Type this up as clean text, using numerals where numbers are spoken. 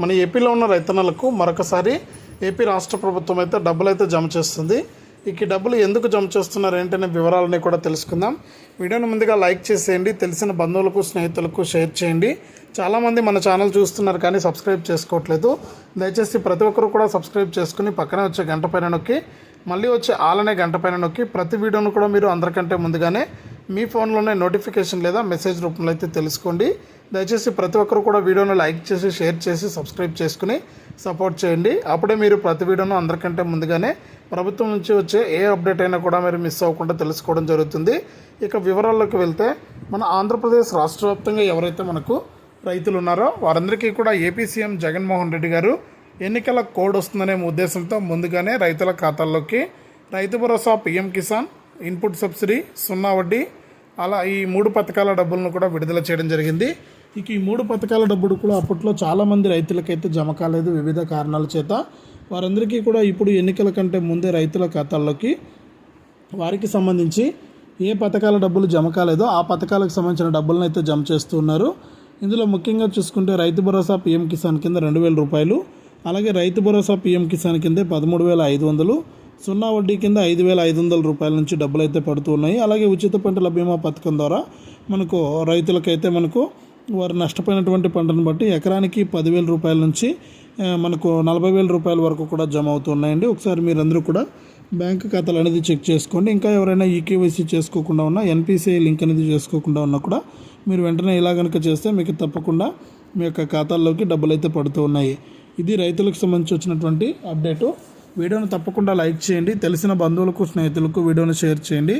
మన ఏపీలో ఉన్న రైతన్నలకు మరొకసారి ఏపీ రాష్ట్ర ప్రభుత్వం అయితే డబ్బులు అయితే జమ చేస్తుంది. ఈ డబ్బులు ఎందుకు జమ చేస్తున్నారు ఏంటనే వివరాలని కూడా తెలుసుకుందాం. వీడియోని ముందుగా లైక్ చేసేయండి, తెలిసిన బంధువులకు స్నేహితులకు షేర్ చేయండి. చాలామంది మన ఛానల్ చూస్తున్నారు కానీ సబ్స్క్రైబ్ చేసుకోవట్లేదు. దయచేసి ప్రతి ఒక్కరు కూడా సబ్స్క్రైబ్ చేసుకుని పక్కనే వచ్చే గంట పైన నొక్కి మళ్ళీ వచ్చే ఆలనే గంట పైన నొక్కి ప్రతి వీడియోను కూడా మీరు అందరికంటే ముందుగానే మీ ఫోన్లోనే నోటిఫికేషన్ లేదా మెసేజ్ రూపంలో అయితే తెలుసుకోండి. దయచేసి ప్రతి ఒక్కరు కూడా వీడియోను లైక్ చేసి షేర్ చేసి సబ్స్క్రైబ్ చేసుకుని సపోర్ట్ చేయండి. అప్పుడే మీరు ప్రతి వీడియోను అందరికంటే ముందుగానే ప్రభుత్వం నుంచి వచ్చే ఏ అప్డేట్ అయినా కూడా మీరు మిస్ అవ్వకుండా తెలుసుకోవడం జరుగుతుంది. ఇక వివరాల్లోకి వెళ్తే మన ఆంధ్రప్రదేశ్ రాష్ట్ర వ్యాప్తంగా ఎవరైతే మనకు రైతులు ఉన్నారో వారందరికీ కూడా ఏపీ సీఎం జగన్మోహన్ రెడ్డి గారు ఎన్నికల కోడ్ వస్తుందనే ఉద్దేశంతో ముందుగానే రైతుల ఖాతాల్లోకి Rythu Bharosa, PM Kisan, input subsidy, 0 వడ్డీ అలా ఈ 3 పథకాల డబ్బులను కూడా విడుదల చేయడం జరిగింది. ఇక ఈ 3 పథకాల డబ్బులు కూడా అప్పట్లో చాలామంది రైతులకైతే జమ కాలేదు వివిధ కారణాల చేత. వారందరికీ కూడా ఇప్పుడు ఎన్నికల కంటే ముందే రైతుల ఖాతాల్లోకి వారికి సంబంధించి ఏ పథకాల డబ్బులు జమ కాలేదో ఆ పథకాలకు సంబంధించిన డబ్బులను అయితే జమ చేస్తున్నారు. ఇందులో ముఖ్యంగా చూసుకుంటే రైతు భరోసా, పీఎం కిసాన్ కింద 2,000 రూపాయలు, అలాగే రైతు భరోసా, పీఎం కిసాన్ కింద 13,500, 0 వడ్డీ కింద 5,500 రూపాయల నుంచి డబ్బులు అయితే పడుతున్నాయి. అలాగే ఉచిత పంటల బీమా పథకం ద్వారా మనకు రైతులకైతే మనకు వారు నష్టపోయినటువంటి పంటను బట్టి ఎకరానికి 10,000 రూపాయల నుంచి మనకు 40,000 రూపాయల వరకు కూడా జమ అవుతున్నాయండి. ఒకసారి మీరందరూ కూడా బ్యాంక్ ఖాతాలు అనేది చెక్ చేసుకోండి. ఇంకా ఎవరైనా ఈకేవైసీ చేసుకోకుండా ఉన్నా, ఎన్పిసిఐ లింక్ అనేది చేసుకోకుండా ఉన్నా కూడా మీరు వెంటనే ఇలా కనుక చేస్తే మీకు తప్పకుండా మీ యొక్క ఖాతాల్లోకి డబ్బులు అయితే పడుతూ ఉన్నాయి. ఇది రైతులకు సంబంధించి వచ్చినటువంటి అప్డేటు. వీడియోను తప్పకుండా లైక్ చేయండి, తెలిసిన బంధువులకు స్నేహితులకు వీడియోను షేర్ చేయండి.